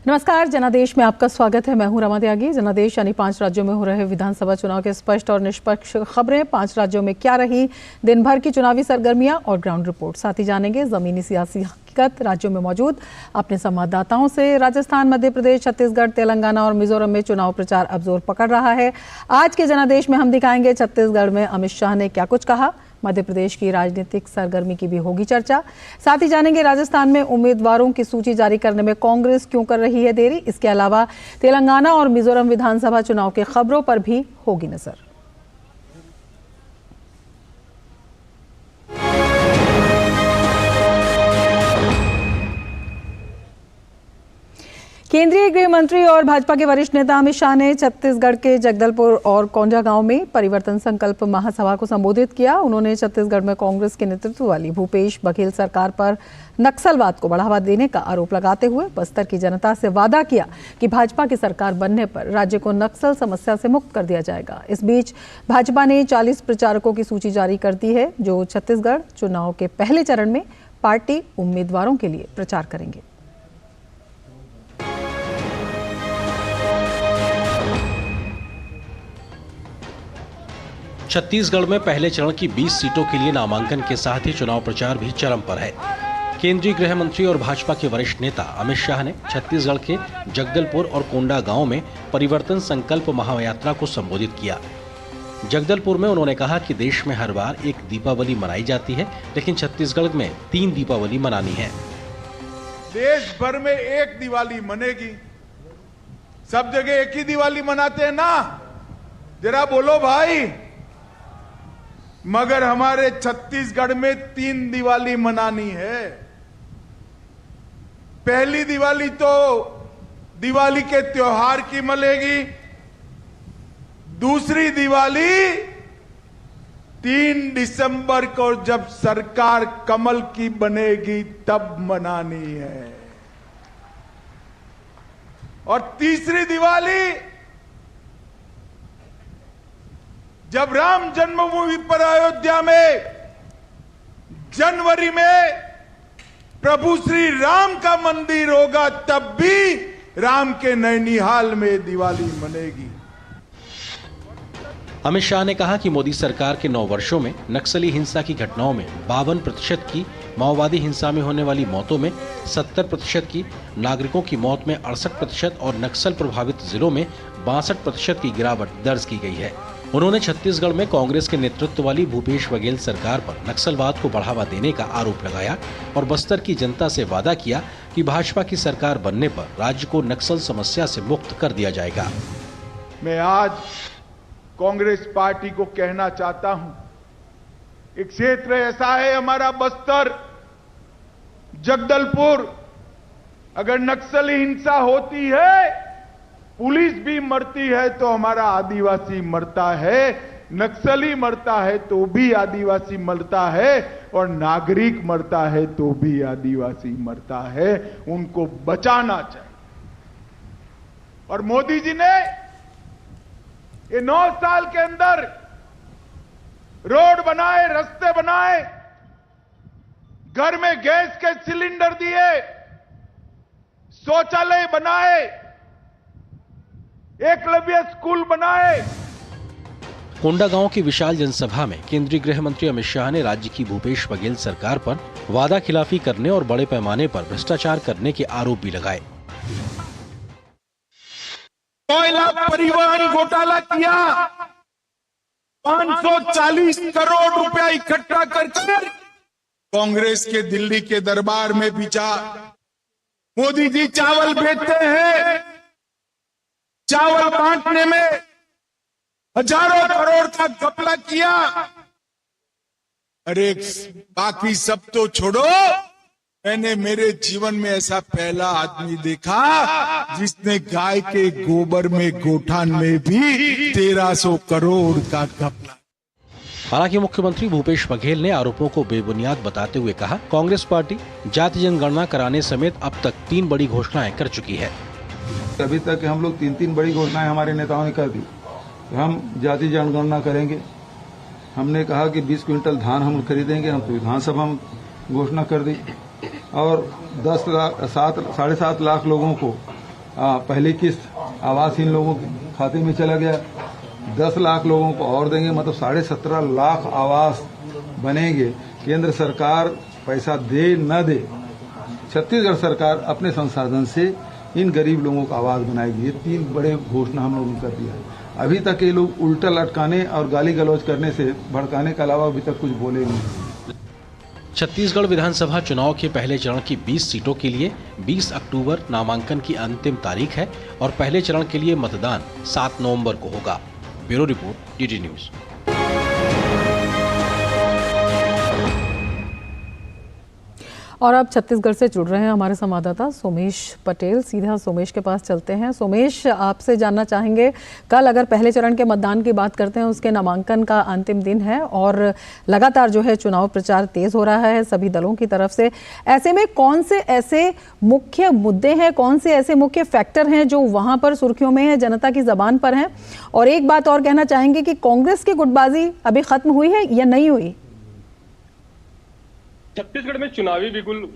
नमस्कार, जनादेश में आपका स्वागत है। मैं हूं रमा त्यागी। जनादेश यानी 5 राज्यों में हो रहे विधानसभा चुनाव के स्पष्ट और निष्पक्ष खबरें, 5 राज्यों में क्या रही दिन भर की चुनावी सरगर्मियां और ग्राउंड रिपोर्ट। साथ ही जानेंगे जमीनी सियासी हकीकत राज्यों में मौजूद अपने संवाददाताओं से। राजस्थान, मध्य प्रदेश, छत्तीसगढ़, तेलंगाना और मिजोरम में चुनाव प्रचार अब जोर पकड़ रहा है। आज के जनादेश में हम दिखाएंगे छत्तीसगढ़ में अमित शाह ने क्या कुछ कहा, मध्य प्रदेश की राजनीतिक सरगर्मी की भी होगी चर्चा। साथ ही जानेंगे राजस्थान में उम्मीदवारों की सूची जारी करने में कांग्रेस क्यों कर रही है देरी। इसके अलावा तेलंगाना और मिजोरम विधानसभा चुनाव की खबरों पर भी होगी नजर। केंद्रीय गृह मंत्री और भाजपा के वरिष्ठ नेता अमित शाह ने छत्तीसगढ़ के जगदलपुर और कोंडागांव में परिवर्तन संकल्प महासभा को संबोधित किया। उन्होंने छत्तीसगढ़ में कांग्रेस के नेतृत्व वाली भूपेश बघेल सरकार पर नक्सलवाद को बढ़ावा देने का आरोप लगाते हुए बस्तर की जनता से वादा किया कि भाजपा की सरकार बनने पर राज्य को नक्सल समस्या से मुक्त कर दिया जाएगा। इस बीच भाजपा ने 40 प्रचारकों की सूची जारी कर दी है जो छत्तीसगढ़ चुनाव के पहले चरण में पार्टी उम्मीदवारों के लिए प्रचार करेंगे। छत्तीसगढ़ में पहले चरण की 20 सीटों के लिए नामांकन के साथ ही चुनाव प्रचार भी चरम पर है। केंद्रीय गृह मंत्री और भाजपा के वरिष्ठ नेता अमित शाह ने छत्तीसगढ़ के जगदलपुर और कोंडागांव में परिवर्तन संकल्प महायात्रा को संबोधित किया। जगदलपुर में उन्होंने कहा कि देश में हर बार एक दीपावली मनाई जाती है, लेकिन छत्तीसगढ़ में 3 दीपावली मनानी है। देश भर में एक दिवाली मनेगी, सब जगह एक ही दिवाली मनाते हैं ना, जरा बोलो भाई। मगर हमारे छत्तीसगढ़ में 3 दिवाली मनानी है। पहली दिवाली तो दिवाली के त्योहार की मनेगी, दूसरी दिवाली 3 दिसंबर को जब सरकार कमल की बनेगी तब मनानी है, और तीसरी दिवाली जब राम जन्मभूमि पर अयोध्या में जनवरी में प्रभु श्री राम का मंदिर होगा, तब भी राम के नैनीहाल में दिवाली मनेगी। अमित शाह ने कहा कि मोदी सरकार के 9 वर्षों में नक्सली हिंसा की घटनाओं में 52% की, माओवादी हिंसा में होने वाली मौतों में 70% की, नागरिकों की मौत में 68% और नक्सल प्रभावित जिलों में 62% की गिरावट दर्ज की गई है। उन्होंने छत्तीसगढ़ में कांग्रेस के नेतृत्व वाली भूपेश बघेल सरकार पर नक्सलवाद को बढ़ावा देने का आरोप लगाया और बस्तर की जनता से वादा किया कि भाजपा की सरकार बनने पर राज्य को नक्सल समस्या से मुक्त कर दिया जाएगा। मैं आज कांग्रेस पार्टी को कहना चाहता हूं, एक क्षेत्र ऐसा है हमारा बस्तर, जगदलपुर, अगर नक्सली हिंसा होती है, पुलिस भी मरती है तो हमारा आदिवासी मरता है, नक्सली मरता है तो भी आदिवासी मरता है, और नागरिक मरता है तो भी आदिवासी मरता है। उनको बचाना चाहिए। और मोदी जी ने ये 9 साल के अंदर रोड बनाए, रास्ते बनाए, घर में गैस के सिलेंडर दिए, शौचालय बनाए, एकलव्य स्कूल बनाए। कोंडागांव की विशाल जनसभा में केंद्रीय गृह मंत्री अमित शाह ने राज्य की भूपेश बघेल सरकार पर वादा खिलाफी करने और बड़े पैमाने पर भ्रष्टाचार करने के आरोप भी लगाए। कोयला परिवहन घोटाला किया, 540 करोड़ रुपया इकट्ठा करके कांग्रेस के दिल्ली के दरबार में बेचा। मोदी जी चावल बेचते हैं, चावल बांटने में हजारों करोड़ का घपला किया। अरे बाकी सब तो छोड़ो, मैंने मेरे जीवन में ऐसा पहला आदमी देखा जिसने गाय के गोबर में गोठान में भी 1300 करोड़ का घपला। हालांकि मुख्यमंत्री भूपेश बघेल ने आरोपों को बेबुनियाद बताते हुए कहा, कांग्रेस पार्टी जाति जनगणना कराने समेत अब तक 3 बड़ी घोषणाएं कर चुकी है। अभी तक हम लोग 3 बड़ी घोषणाएं हमारे नेताओं ने कर दी। हम जाति जनगणना करेंगे, हमने कहा कि 20 क्विंटल धान हम खरीदेंगे, हम तो विधानसभा में घोषणा कर दी, और 7.5 लाख लोगों को पहली किस्त आवासहीन लोगों के खाते में चला गया। 10 लाख लोगों को और देंगे, मतलब 17.5 लाख आवास बनेंगे। केंद्र सरकार पैसा दे न दे, छत्तीसगढ़ सरकार अपने संसाधन से इन गरीब लोगों को आवास बनाएगी। ये 3 बड़े घोषणा हम लोगों ने कर दिया है। अभी तक ये लोग उल्टा लटकाने और गाली गलौज करने से भड़काने के अलावा अभी तक कुछ बोले नहीं। छत्तीसगढ़ विधानसभा चुनाव के पहले चरण की 20 सीटों के लिए 20 अक्टूबर नामांकन की अंतिम तारीख है और पहले चरण के लिए मतदान 7 नवंबर को होगा। Bureau report, DD news. और अब छत्तीसगढ़ से जुड़ रहे हैं हमारे संवाददाता सोमेश पटेल। सीधा सोमेश के पास चलते हैं। सोमेश, आपसे जानना चाहेंगे, कल अगर पहले चरण के मतदान की बात करते हैं, उसके नामांकन का अंतिम दिन है और लगातार जो है चुनाव प्रचार तेज हो रहा है सभी दलों की तरफ से। ऐसे में कौन से ऐसे मुख्य मुद्दे हैं, कौन से ऐसे मुख्य फैक्टर हैं जो वहां पर सुर्खियों में है, जनता की जबान पर हैं? और एक बात और कहना चाहेंगे कि कांग्रेस की गुटबाजी अभी खत्म हुई है या नहीं हुई? छत्तीसगढ़ में चुनावी बिगुल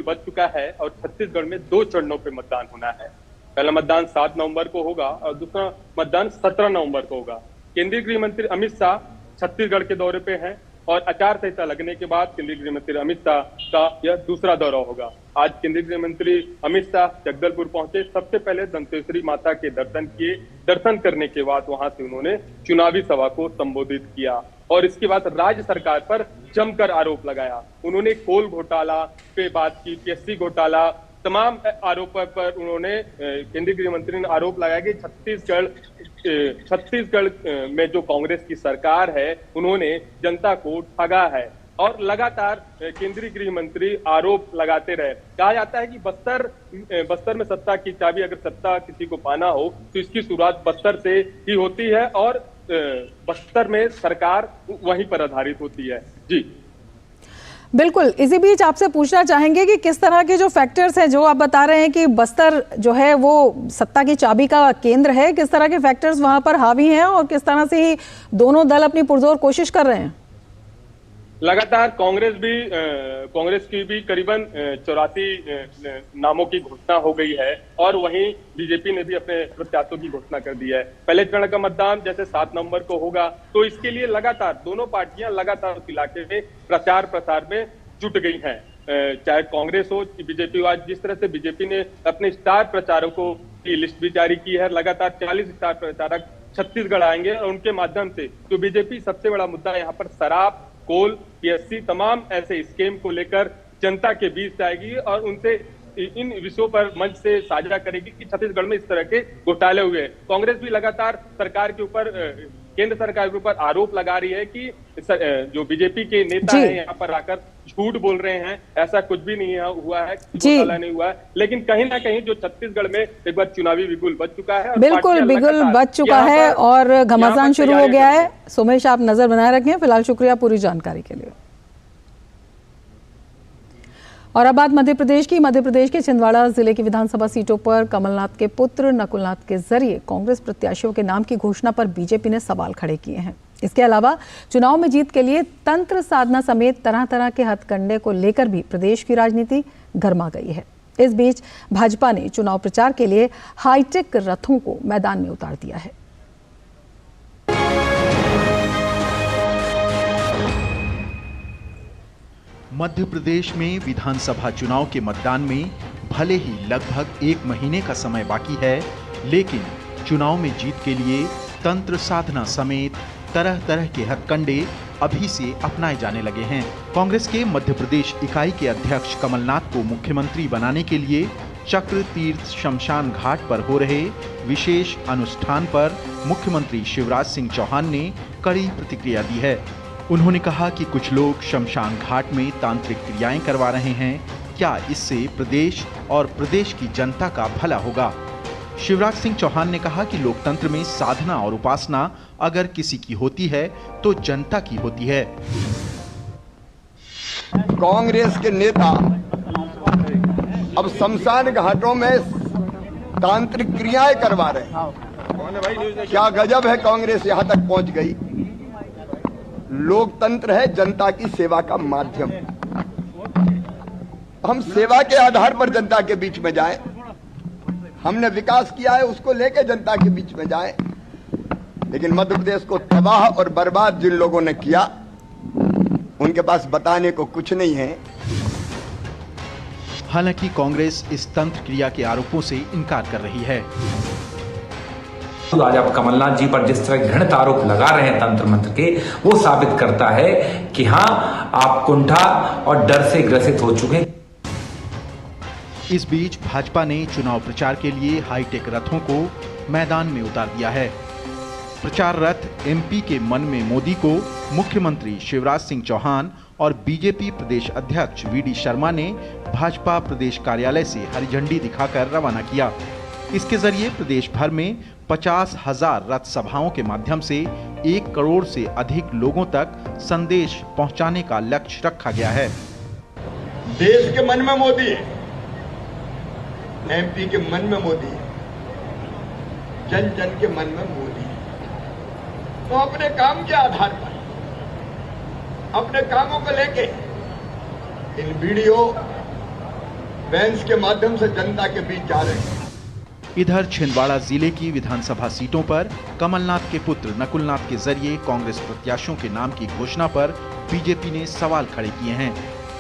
बच चुका है और छत्तीसगढ़ में 2 चरणों पे मतदान होना है। पहला मतदान 7 नवंबर को होगा और दूसरा मतदान 17 नवंबर को होगा। केंद्रीय गृह मंत्री अमित शाह छत्तीसगढ़ के दौरे पे हैं और आचार संहिता लगने के बाद केंद्रीय गृह मंत्री अमित शाह का यह दूसरा दौरा होगा। आज केंद्रीय गृह मंत्री अमित शाह जगदलपुर पहुंचे। सबसे पहले दंतेश्वरी माता के दर्शन किए। दर्शन करने के बाद वहां से उन्होंने चुनावी सभा को संबोधित किया और इसके बाद राज्य सरकार पर जमकर आरोप लगाया। उन्होंने कोल घोटाला पे बात की, पीएससी घोटाला, तमाम आरोपों पर उन्होंने केंद्रीय गृह मंत्री ने आरोप लगाया कि छत्तीसगढ़ में जो कांग्रेस की सरकार है उन्होंने जनता को ठगा है। और लगातार केंद्रीय गृह मंत्री आरोप लगाते रहे। कहा जाता है कि बस्तर में सत्ता की चाबी, अगर सत्ता किसी को पाना हो तो इसकी शुरुआत बस्तर से ही होती है और बस्तर में सरकार वहीं पर आधारित होती है। जी बिल्कुल। इसी बीच आपसे पूछना चाहेंगे कि किस तरह के जो फैक्टर्स हैं, जो आप बता रहे हैं कि बस्तर जो है वो सत्ता की चाबी का केंद्र है, किस तरह के फैक्टर्स वहां पर हावी हैं और किस तरह से ही दोनों दल अपनी पुरजोर कोशिश कर रहे हैं? लगातार कांग्रेस की भी करीबन 84 नामों की घोषणा हो गई है और वहीं बीजेपी ने भी अपने प्रत्याशियों की घोषणा कर दी है। पहले चरण का मतदान जैसे 7 नवंबर को होगा तो इसके लिए लगातार दोनों पार्टियां लगातार उस इलाके में प्रचार प्रसार में जुट गई हैं। चाहे कांग्रेस हो बीजेपी हो, आज जिस तरह से बीजेपी ने अपने स्टार प्रचारकों की लिस्ट भी जारी की है। लगातार 40 स्टार प्रचारक छत्तीसगढ़ आएंगे और उनके माध्यम से जो बीजेपी सबसे बड़ा मुद्दा यहाँ पर शराब, कोल, पीएससी, तमाम ऐसे स्कीम को लेकर जनता के बीच आएगी और उनसे इन विषयों पर मंच से साझा करेगी कि छत्तीसगढ़ में इस तरह के घोटाले हुए। कांग्रेस भी लगातार सरकार के ऊपर, केंद्र सरकार के ऊपर आरोप लगा रही है कि जो बीजेपी के नेता हैं यहाँ पर आकर झूठ बोल रहे हैं, ऐसा कुछ भी नहीं हुआ है, घोटाला नहीं हुआ है। लेकिन कहीं ना कहीं जो छत्तीसगढ़ में एक बार चुनावी बिगुल बच चुका है। बिल्कुल बिगुल बच चुका है और घमासान शुरू हो गया है। सोमेश, आप नजर बनाए रखें। फिलहाल शुक्रिया पूरी जानकारी के लिए। और अब बात मध्य प्रदेश की। मध्य प्रदेश के छिंदवाड़ा जिले की विधानसभा सीटों पर कमलनाथ के पुत्र नकुलनाथ के जरिए कांग्रेस प्रत्याशियों के नाम की घोषणा पर बीजेपी ने सवाल खड़े किए हैं। इसके अलावा चुनाव में जीत के लिए तंत्र साधना समेत तरह तरह के हथकंडे को लेकर भी प्रदेश की राजनीति गर्मा गई है। इस बीच भाजपा ने चुनाव प्रचार के लिए हाईटेक रथों को मैदान में उतार दिया है। मध्य प्रदेश में विधानसभा चुनाव के मतदान में भले ही लगभग 1 महीने का समय बाकी है, लेकिन चुनाव में जीत के लिए तंत्र साधना समेत तरह तरह के हथकंडे अभी से अपनाए जाने लगे हैं। कांग्रेस के मध्य प्रदेश इकाई के अध्यक्ष कमलनाथ को मुख्यमंत्री बनाने के लिए चक्र तीर्थ शमशान घाट पर हो रहे विशेष अनुष्ठान पर मुख्यमंत्री शिवराज सिंह चौहान ने कड़ी प्रतिक्रिया दी है। उन्होंने कहा कि कुछ लोग शमशान घाट में तांत्रिक क्रियाएं करवा रहे हैं। क्या इससे प्रदेश और प्रदेश की जनता का भला होगा? शिवराज सिंह चौहान ने कहा कि लोकतंत्र में साधना और उपासना अगर किसी की होती है तो जनता की होती है। कांग्रेस के नेता अब शमशान घाटों में तांत्रिक क्रियाएं करवा रहे हैं। क्या गजब है, कांग्रेस यहां तक पहुंच गई। लोकतंत्र है जनता की सेवा का माध्यम। हम सेवा के आधार पर जनता के बीच में जाएं। हमने विकास किया है उसको लेके जनता के बीच में जाएं। लेकिन मध्य प्रदेश को तबाह और बर्बाद जिन लोगों ने किया उनके पास बताने को कुछ नहीं है। हालांकि कांग्रेस इस तंत्र क्रिया के आरोपों से इनकार कर रही है। आज आप कमलनाथ जी पर जिस तरह घृणित आरोप लगा रहे हैं तंत्र मंत्र के, वो साबित करता है कि हां, आप कुंठा और डर से ग्रसित हो चुके हैं। इस बीच भाजपा ने चुनाव प्रचार के लिए हाईटेक रथों को मैदान में उतार दिया है। प्रचार रथ एमपी के मन में मोदी को मुख्यमंत्री शिवराज सिंह चौहान और बीजेपी प्रदेश अध्यक्ष वीडी शर्मा ने भाजपा प्रदेश कार्यालय से हरी झंडी दिखाकर रवाना किया। इसके जरिए प्रदेश भर में 50,000 रथ सभाओं के माध्यम से 1 करोड़ से अधिक लोगों तक संदेश पहुंचाने का लक्ष्य रखा गया है। देश के मन में मोदी है, एमपी के मन में मोदी है, जन जन के मन में मोदी है। तो अपने काम के आधार पर अपने कामों को लेके इन वीडियो वैन्स के माध्यम से जनता के बीच जा रहे हैं। इधर छिंदवाड़ा जिले की विधानसभा सीटों पर कमलनाथ के पुत्र नकुलनाथ के जरिए कांग्रेस प्रत्याशियों के नाम की घोषणा पर बीजेपी ने सवाल खड़े किए हैं।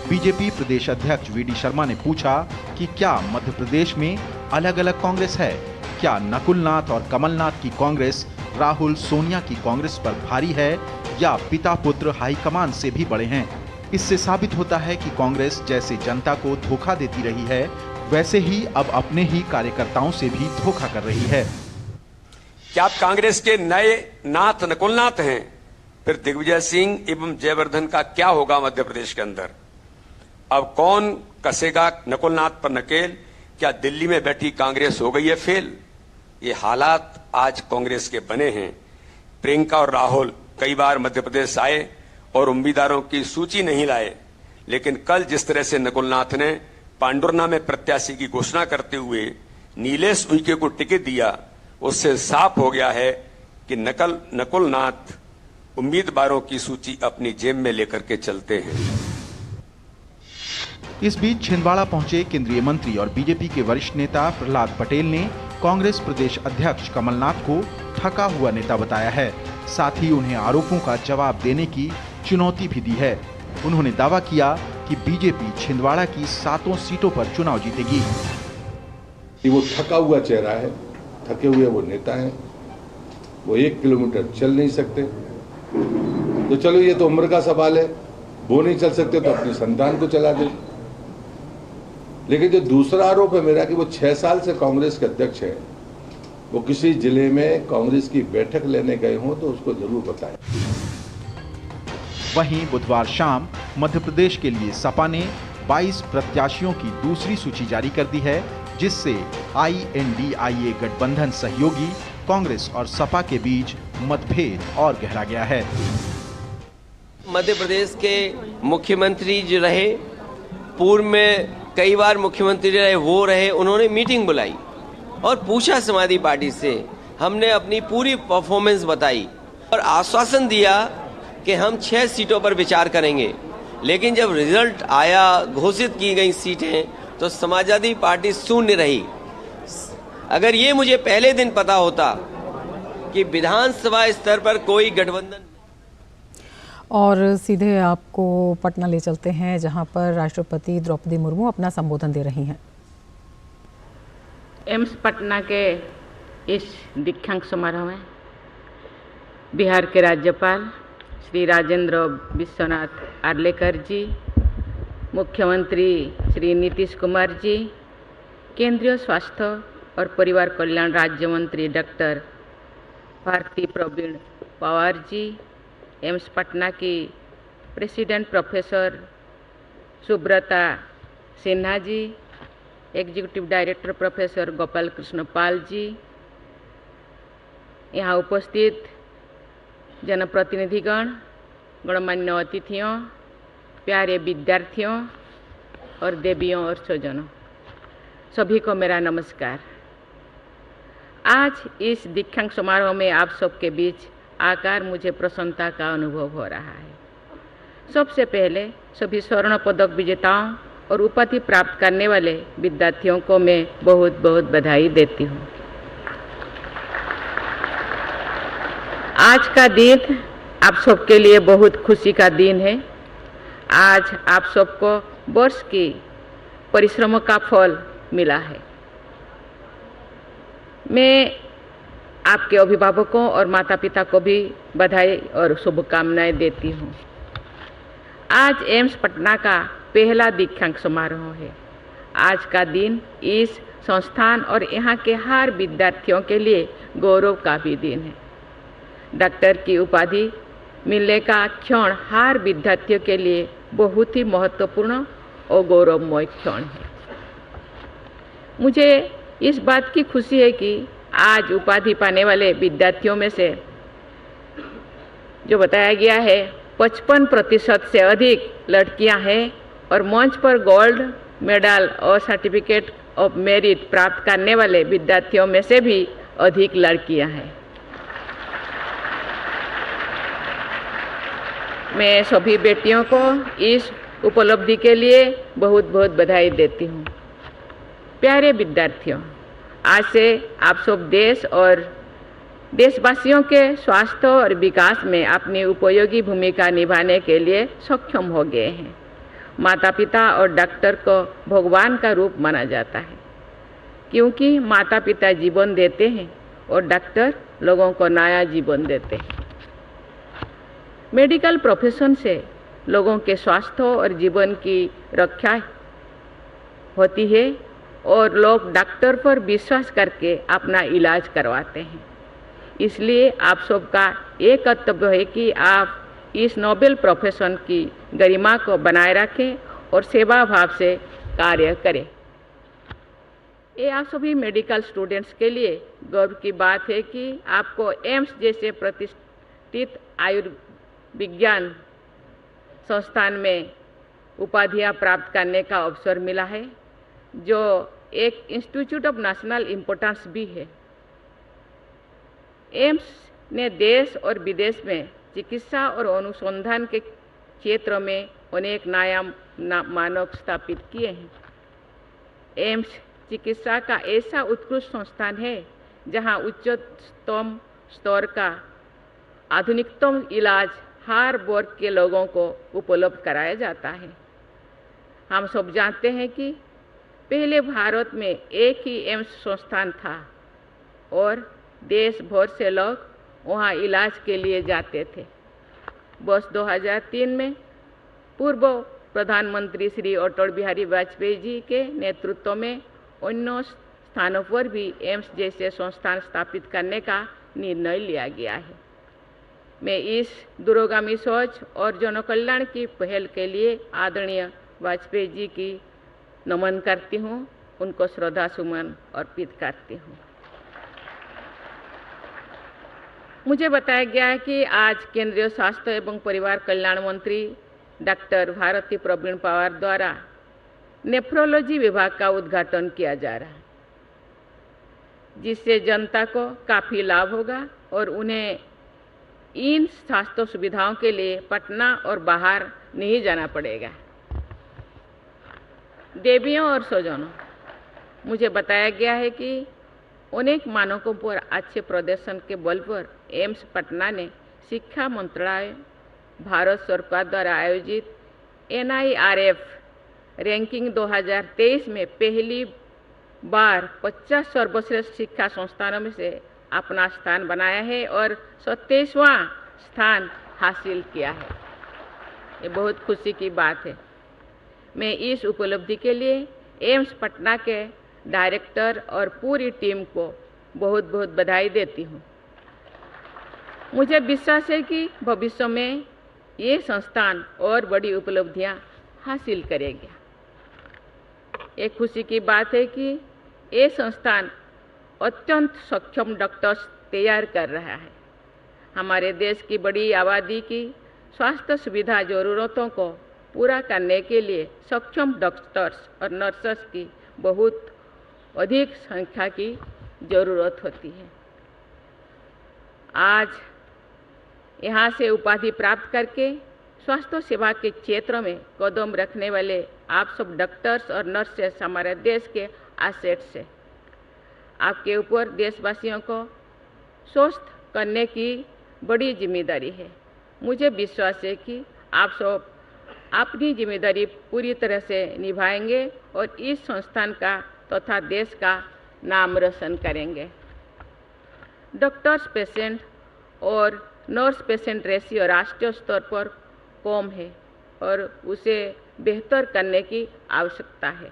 बीजेपी प्रदेश अध्यक्ष वीडी शर्मा ने पूछा कि क्या मध्य प्रदेश में अलग अलग कांग्रेस है? क्या नकुलनाथ और कमलनाथ की कांग्रेस राहुल सोनिया की कांग्रेस पर भारी है या पिता पुत्र हाईकमान से भी बड़े हैं? इससे साबित होता है कि कांग्रेस जैसे जनता को धोखा देती रही है, वैसे ही अब अपने ही कार्यकर्ताओं से भी धोखा कर रही है। क्या आप कांग्रेस के नए नाथ नकुलनाथ हैं? फिर दिग्विजय सिंह एवं जयवर्धन का क्या होगा मध्य प्रदेश के अंदर? अब कौन कसेगा नकुलनाथ पर नकेल? क्या दिल्ली में बैठी कांग्रेस हो गई है फेल? ये हालात आज कांग्रेस के बने हैं। प्रियंका और राहुल कई बार मध्य प्रदेश आए और उम्मीदवारों की सूची नहीं लाए, लेकिन कल जिस तरह से नकुलनाथ ने पांडुरना में प्रत्याशी की घोषणा करते हुए नीलेश उइके को टिकट दिया, उससे साफ हो गया है कि नकुलनाथ उम्मीदवारों की सूची अपनी जेब में लेकर के चलते हैं। इस बीच छिंदवाड़ा पहुंचे केंद्रीय मंत्री और बीजेपी के वरिष्ठ नेता प्रहलाद पटेल ने कांग्रेस प्रदेश अध्यक्ष कमलनाथ को थका हुआ नेता बताया है। साथ ही उन्हें आरोपों का जवाब देने की चुनौती भी दी है। उन्होंने दावा किया कि बीजेपी छिंदवाड़ा की 7 सीटों पर चुनाव जीतेगी। वो थका हुआ चेहरा है, थके हुए वो नेता हैं, वो 1 किलोमीटर चल नहीं सकते। तो चलो ये तो उम्र का सवाल है, वो नहीं चल सकते तो अपनी संतान को चला दे। लेकिन जो दूसरा आरोप है मेरा कि वो 6 साल से कांग्रेस के अध्यक्ष हैं, वो किसी जिले में कांग्रेस की बैठक लेने गए हों तो उसको जरूर बताएं। वहीं बुधवार शाम मध्य प्रदेश के लिए सपा ने 22 प्रत्याशियों की दूसरी सूची जारी कर दी है, जिससे INDIA गठबंधन सहयोगी कांग्रेस और सपा के बीच मतभेद और गहरा गया है। मध्य प्रदेश के मुख्यमंत्री जो रहे, पूर्व में कई बार मुख्यमंत्री रहे, वो रहे, उन्होंने मीटिंग बुलाई और पूछा समाजवादी पार्टी से। हमने अपनी पूरी परफॉर्मेंस बताई और आश्वासन दिया कि हम 6 सीटों पर विचार करेंगे। लेकिन जब रिजल्ट आया, घोषित की गई सीटें, तो समाजवादी पार्टी शून्य रही। अगर ये मुझे पहले दिन पता होता कि विधानसभा स्तर पर कोई गठबंधन। और सीधे आपको पटना ले चलते हैं, जहां पर राष्ट्रपति द्रौपदी मुर्मू अपना संबोधन दे रही हैं। एम्स पटना के इस दीक्षांत समारोह में बिहार के राज्यपाल श्री राजेंद्र विश्वनाथ आर्लेकर जी, मुख्यमंत्री श्री नीतीश कुमार जी, केंद्रीय स्वास्थ्य और परिवार कल्याण राज्य मंत्री डॉक्टर भारती प्रवीण पवार जी, एम्स पटना की president professor Subrata Sinha ji, executive director professor Gopal Krishna Pal ji, यहाँ उपस्थित जनप्रतिनिधिगण, गणमान्य अतिथियों, प्यारे विद्यार्थियों और देवियों और स्वजनों, सभी को मेरा नमस्कार। आज इस दीक्षांत समारोह में आप सबके बीच आकर मुझे प्रसन्नता का अनुभव हो रहा है। सबसे पहले सभी स्वर्ण पदक विजेताओं और उपाधि प्राप्त करने वाले विद्यार्थियों को मैं बहुत बहुत बधाई देती हूँ। आज का दिन आप सबके लिए बहुत खुशी का दिन है। आज आप सबको वर्ष की परिश्रमों का फल मिला है। मैं आपके अभिभावकों और माता पिता को भी बधाई और शुभकामनाएं देती हूँ। आज एम्स पटना का पहला दीक्षांत समारोह है। आज का दिन इस संस्थान और यहाँ के हर विद्यार्थियों के लिए गौरव का भी दिन है। डॉक्टर की उपाधि मिलने का क्षण हर विद्यार्थियों के लिए बहुत ही महत्वपूर्ण और गौरवमय क्षण है। मुझे इस बात की खुशी है कि आज उपाधि पाने वाले विद्यार्थियों में से जो बताया गया है 55% से अधिक लड़कियां हैं और मंच पर गोल्ड मेडल और सर्टिफिकेट ऑफ मेरिट प्राप्त करने वाले विद्यार्थियों में से भी अधिक लड़कियां हैं। मैं सभी बेटियों को इस उपलब्धि के लिए बहुत बहुत बधाई देती हूँ। प्यारे विद्यार्थियों, आज से आप सब देश और देशवासियों के स्वास्थ्य और विकास में अपनी उपयोगी भूमिका निभाने के लिए सक्षम हो गए हैं। माता पिता और डॉक्टर को भगवान का रूप माना जाता है, क्योंकि माता पिता जीवन देते हैं और डॉक्टर लोगों को नया जीवन देते हैं। मेडिकल प्रोफेशन से लोगों के स्वास्थ्य और जीवन की रक्षा होती है और लोग डॉक्टर पर विश्वास करके अपना इलाज करवाते हैं। इसलिए आप सबका ये कर्तव्य है कि आप इस नोबेल प्रोफेशन की गरिमा को बनाए रखें और सेवा भाव से कार्य करें। ये आप सभी मेडिकल स्टूडेंट्स के लिए गर्व की बात है कि आपको एम्स जैसे प्रतिष्ठित आयुर्विज्ञान संस्थान में उपाधियां प्राप्त करने का अवसर मिला है, जो एक इंस्टीट्यूट ऑफ नेशनल इम्पोर्टेंस भी है। एम्स ने देश और विदेश में चिकित्सा और अनुसंधान के क्षेत्र में अनेक नया मानक स्थापित किए हैं। एम्स चिकित्सा का ऐसा उत्कृष्ट संस्थान है जहां उच्चतम स्तर का आधुनिकतम इलाज हर वर्ग के लोगों को उपलब्ध कराया जाता है। हम सब जानते हैं कि पहले भारत में एक ही एम्स संस्थान था और देश भर से लोग वहां इलाज के लिए जाते थे। वर्ष 2003 में पूर्व प्रधानमंत्री श्री अटल बिहारी वाजपेयी जी के नेतृत्व में अन्य स्थानों पर भी एम्स जैसे संस्थान स्थापित करने का निर्णय लिया गया है। मैं इस दूरगामी सोच और जनकल्याण की पहल के लिए आदरणीय वाजपेयी जी की नमन करती हूँ, उनको श्रद्धा सुमन अर्पित करती हूँ। मुझे बताया गया है कि आज केंद्रीय स्वास्थ्य एवं परिवार कल्याण मंत्री डॉक्टर भारती प्रवीण पवार द्वारा नेफ्रोलॉजी विभाग का उद्घाटन किया जा रहा है, जिससे जनता को काफ़ी लाभ होगा और उन्हें इन स्वास्थ्य सुविधाओं के लिए पटना और बाहर नहीं जाना पड़ेगा। देवियों और स्वजनों, मुझे बताया गया है कि अनेक मानकों पर अच्छे प्रदर्शन के बल पर एम्स पटना ने शिक्षा मंत्रालय, भारत सरकार द्वारा आयोजित NIRF रैंकिंग 2023 में पहली बार 50 सर्वश्रेष्ठ शिक्षा संस्थानों में से अपना स्थान बनाया है और 27वां स्थान हासिल किया है। ये बहुत खुशी की बात है। मैं इस उपलब्धि के लिए एम्स पटना के डायरेक्टर और पूरी टीम को बहुत बहुत बधाई देती हूँ। मुझे विश्वास है कि भविष्य में ये संस्थान और बड़ी उपलब्धियाँ हासिल करेगा। एक खुशी की बात है कि ये संस्थान अत्यंत सक्षम डॉक्टर्स तैयार कर रहा है। हमारे देश की बड़ी आबादी की स्वास्थ्य सुविधा जरूरतों को पूरा करने के लिए सक्षम डॉक्टर्स और नर्सेस की बहुत अधिक संख्या की जरूरत होती है। आज यहाँ से उपाधि प्राप्त करके स्वास्थ्य सेवा के क्षेत्र में कदम रखने वाले आप सब डॉक्टर्स और नर्सेस हमारे देश के एसेट्स हैं। आपके ऊपर देशवासियों को स्वस्थ करने की बड़ी जिम्मेदारी है। मुझे विश्वास है कि आप सब अपनी जिम्मेदारी पूरी तरह से निभाएंगे और इस संस्थान का तथा देश का नाम रोशन करेंगे। डॉक्टर्स पेशेंट और नर्स पेशेंट रेशियो राष्ट्रीय स्तर पर कम है और उसे बेहतर करने की आवश्यकता है।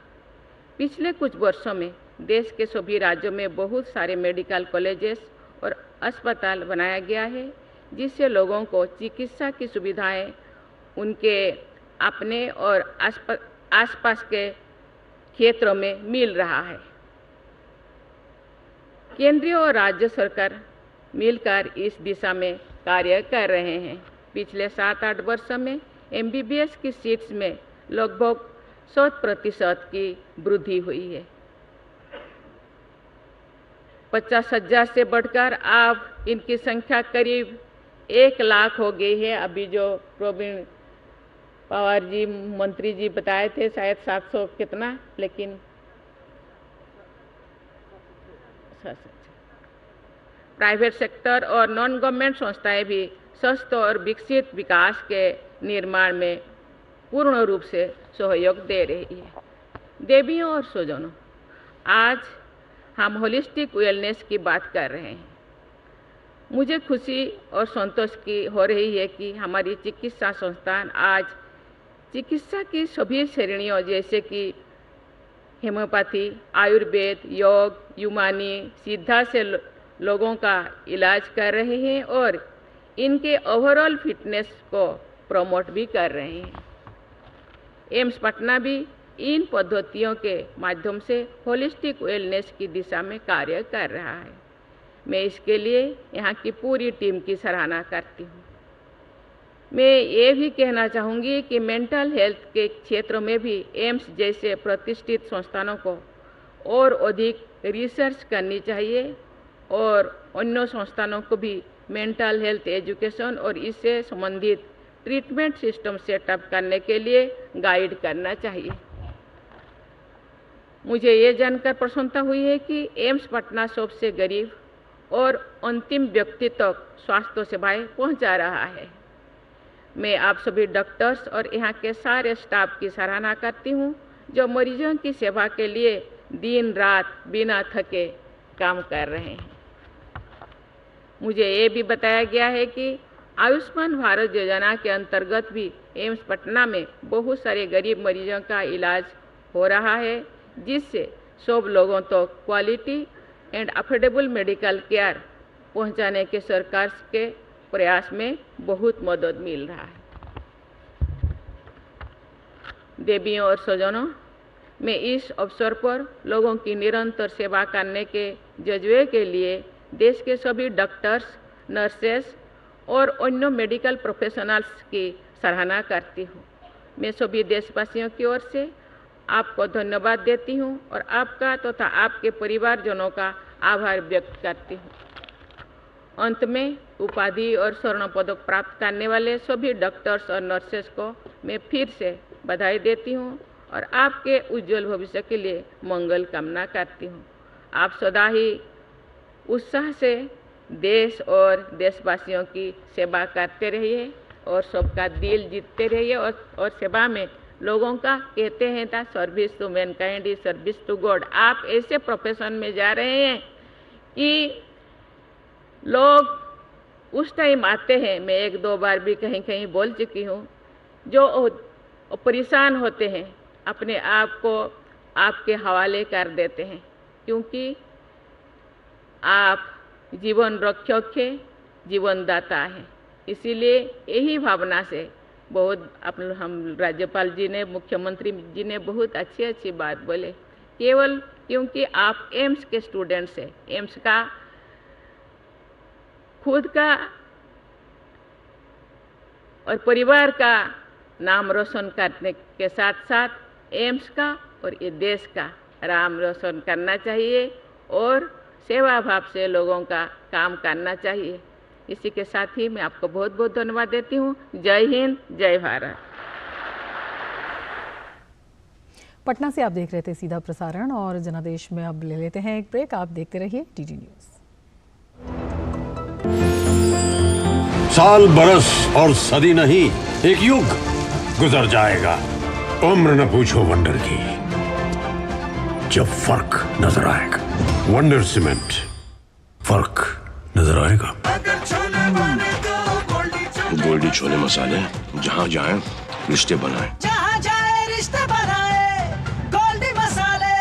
पिछले कुछ वर्षों में देश के सभी राज्यों में बहुत सारे मेडिकल कॉलेजेस और अस्पताल बनाया गया है, जिससे लोगों को चिकित्सा की सुविधाएं उनके अपने और आसपास के क्षेत्रों में मिल रहा है। केंद्रीय और राज्य सरकार मिलकर इस दिशा में कार्य कर रहे हैं। पिछले 7-8 वर्षों में MBBS की सीट्स में लगभग 100% की वृद्धि हुई है। 50,000 से बढ़कर अब इनकी संख्या करीब 1 लाख हो गई है। अभी जो प्रवीण पवार जी मंत्री जी बताए थे शायद 700 कितना, लेकिन प्राइवेट सेक्टर और नॉन गवर्नमेंट संस्थाएं भी स्वस्थ और विकसित विकास के निर्माण में पूर्ण रूप से सहयोग दे रही है। देवियों और स्वजनों, आज हम होलिस्टिक वेलनेस की बात कर रहे हैं। मुझे खुशी और संतोष की हो रही है कि हमारी चिकित्सा संस्थान आज चिकित्सा की सभी श्रेणियों जैसे कि होम्योपैथी, आयुर्वेद, योग, यूनानी, सिद्धा से लोगों का इलाज कर रहे हैं और इनके ओवरऑल फिटनेस को प्रमोट भी कर रहे हैं। एम्स पटना भी इन पद्धतियों के माध्यम से होलिस्टिक वेलनेस की दिशा में कार्य कर रहा है। मैं इसके लिए यहाँ की पूरी टीम की सराहना करती हूँ। मैं ये भी कहना चाहूँगी कि मेंटल हेल्थ के क्षेत्र में भी एम्स जैसे प्रतिष्ठित संस्थानों को और अधिक रिसर्च करनी चाहिए और अन्य संस्थानों को भी मेंटल हेल्थ एजुकेशन और इससे संबंधित ट्रीटमेंट सिस्टम सेटअप करने के लिए गाइड करना चाहिए। मुझे ये जानकर प्रसन्नता हुई है कि एम्स पटना सबसे गरीब और अंतिम व्यक्ति तक स्वास्थ्य सेवाएं पहुंचा रहा है। मैं आप सभी डॉक्टर्स और यहाँ के सारे स्टाफ की सराहना करती हूँ जो मरीजों की सेवा के लिए दिन रात बिना थके काम कर रहे हैं। मुझे ये भी बताया गया है कि आयुष्मान भारत योजना के अंतर्गत भी एम्स पटना में बहुत सारे गरीब मरीजों का इलाज हो रहा है, जिससे सब लोगों तो quality and affordable medical care पहुंचाने के सरकार के प्रयास में बहुत मदद मिल रहा है। देवियों और स्वजनों, मैं इस अवसर पर लोगों की निरंतर सेवा करने के जज्बे के लिए देश के सभी डॉक्टर्स, नर्सेस और अन्य मेडिकल प्रोफेशनल्स की सराहना करती हूँ। मैं सभी देशवासियों की ओर से आपको धन्यवाद देती हूँ और आपका तथा आपके परिवारजनों का आभार व्यक्त करती हूँ। अंत में उपाधि और स्वर्ण पदक प्राप्त करने वाले सभी डॉक्टर्स और नर्सेस को मैं फिर से बधाई देती हूँ और आपके उज्जवल भविष्य के लिए मंगल कामना करती हूँ। आप सदा ही उत्साह से देश और देशवासियों की सेवा करते रहिए और सबका दिल जीतते रहिए और सेवा में लोगों का कहते हैं था service to mankind is service to god. आप ऐसे प्रोफेशन में जा रहे हैं कि लोग उस टाइम आते हैं, मैं 1-2 बार भी कहीं कहीं बोल चुकी हूँ, जो परेशान होते हैं अपने आप को आपके हवाले कर देते हैं, क्योंकि आप जीवन रक्षक है, जीवन दाता है। इसीलिए यही भावना से बहुत हम राज्यपाल जी ने, मुख्यमंत्री जी ने बहुत अच्छी अच्छी बात बोले। केवल क्योंकि आप एम्स के स्टूडेंट्स हैं, एम्स का खुद का और परिवार का नाम रोशन करने के साथ साथ एम्स का और ये देश का नाम रोशन करना चाहिए और सेवा भाव से लोगों का काम करना चाहिए। इसी के साथ ही मैं आपको बहुत बहुत धन्यवाद देती हूँ। जय हिंद, जय भारत। पटना से आप देख रहे थे सीधा प्रसारण और जनादेश में अब ले लेते हैं एक ब्रेक। आप देखते रहिए डीडी न्यूज। साल, बरस और सदी नहीं, एक युग गुजर जाएगा। उम्र न पूछो वंडर की, जब फर्क नजर आएगा। वंडर सीमेंट, फर्क नजर आएगा। गोल्डी छोले मसाले, जहाँ जाए रिश्ते बनाए, जहाँ जाए रिश्ते बनाए, गोल्डी मसाले।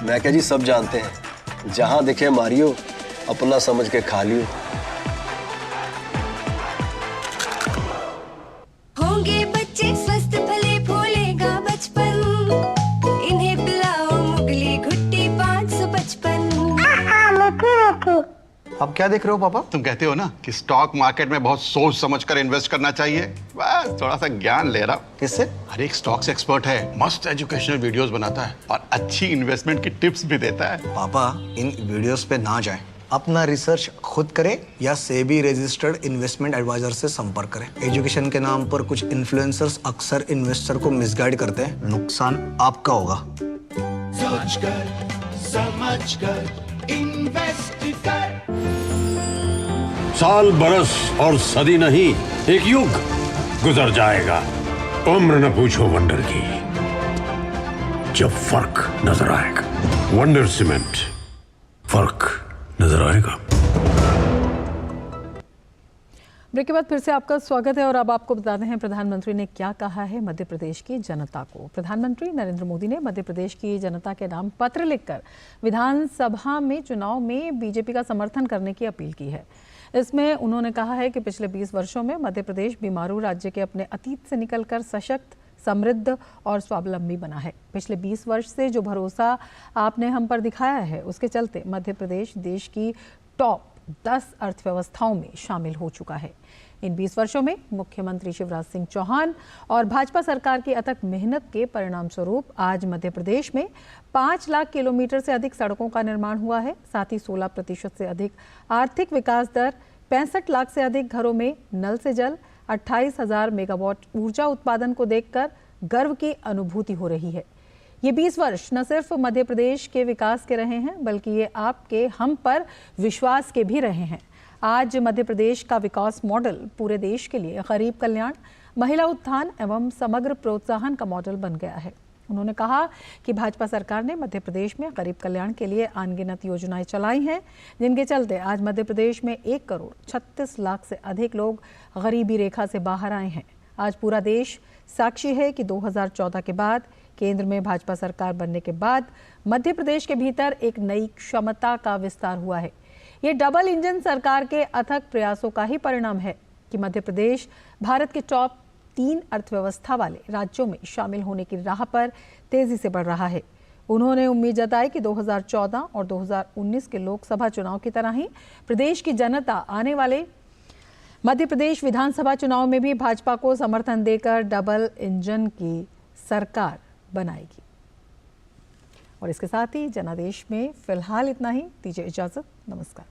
मैं क्या जी, सब जानते हैं, जहाँ दिखे मारियो, अपना समझ के खा लियो। होंगे बच्चे स्वस्थ भले, भूलेगा बचपन, इन्हें पिलाओ मुगली घुट्टी 555। अब क्या देख रहे हो पापा? तुम कहते हो ना कि स्टॉक मार्केट में बहुत सोच समझकर इन्वेस्ट करना चाहिए, बस थोड़ा सा ज्ञान ले रहा हूं। किससे? हर एक स्टॉक्स एक्सपर्ट है, मस्त एजुकेशनल वीडियोस बनाता है और अच्छी इन्वेस्टमेंट की टिप्स भी देता है। पापा इन वीडियोस पे ना जाएं, अपना रिसर्च खुद करें या सेबी रजिस्टर्ड इन्वेस्टमेंट एडवाइजर से संपर्क करें। एजुकेशन के नाम पर कुछ इन्फ्लुएंसर्स अक्सर इन्वेस्टर को मिसगाइड करते हैं, नुकसान आपका होगा। सोचकर समझकर इन्वेस्ट कर। साल, बरस और सदी नहीं, एक युग गुजर जाएगा। उम्र न पूछो वंडर की, जब फर्क नजर आएगा। वंडर सीमेंट, फर्क नजर आएगा। ब्रेक के बाद फिर से आपका स्वागत है और अब आपको बताते हैं प्रधानमंत्री ने क्या कहा है मध्य प्रदेश की जनता को। प्रधानमंत्री नरेंद्र मोदी ने मध्य प्रदेश की जनता के नाम पत्र लिखकर विधानसभा में चुनाव में बीजेपी का समर्थन करने की अपील की है। इसमें उन्होंने कहा है कि पिछले 20 वर्षों में मध्य प्रदेश बीमारू राज्य के अपने अतीत से निकलकर सशक्त, समृद्ध और स्वावलंबी बना है। पिछले 20 वर्ष से जो भरोसा आपने हम पर दिखाया है, उसके चलते मध्य प्रदेश देश की टॉप 10 अर्थव्यवस्थाओं में शामिल हो चुका है। इन 20 वर्षों में मुख्यमंत्री शिवराज सिंह चौहान और भाजपा सरकार की अथक मेहनत के परिणाम स्वरूप आज मध्य प्रदेश में 5 लाख किलोमीटर से अधिक सड़कों का निर्माण हुआ है। साथ ही 16% से अधिक आर्थिक विकास दर, 65 लाख से अधिक घरों में नल से जल, 28,000 मेगावाट ऊर्जा उत्पादन को देखकर गर्व की अनुभूति हो रही है। ये 20 वर्ष न सिर्फ मध्य प्रदेश के विकास के रहे हैं, बल्कि ये आपके हम पर विश्वास के भी रहे हैं। आज मध्य प्रदेश का विकास मॉडल पूरे देश के लिए गरीब कल्याण, महिला उत्थान एवं समग्र प्रोत्साहन का मॉडल बन गया है। उन्होंने कहा कि भाजपा सरकार ने मध्य प्रदेश में गरीब कल्याण के लिए अनगिनत योजनाएं चलाई हैं, जिनके चलते आज मध्य प्रदेश में 1 करोड़ 36 लाख से अधिक लोग गरीबी रेखा से बाहर आए हैं। आज पूरा देश साक्षी है कि 2014 के बाद केंद्र में भाजपा सरकार बनने के बाद मध्य प्रदेश के भीतर एक नई क्षमता का विस्तार हुआ है। ये डबल इंजन सरकार के अथक प्रयासों का ही परिणाम है कि मध्य प्रदेश भारत के टॉप 3 अर्थव्यवस्था वाले राज्यों में शामिल होने की राह पर तेजी से बढ़ रहा है। उन्होंने उम्मीद जताई कि 2014 और 2019 के लोकसभा चुनाव की तरह ही प्रदेश की जनता आने वाले मध्य प्रदेश विधानसभा चुनाव में भी भाजपा को समर्थन देकर डबल इंजन की सरकार बनाएगी। और इसके साथ ही जनादेश में फिलहाल इतना ही। दीजिए इजाजत, नमस्कार।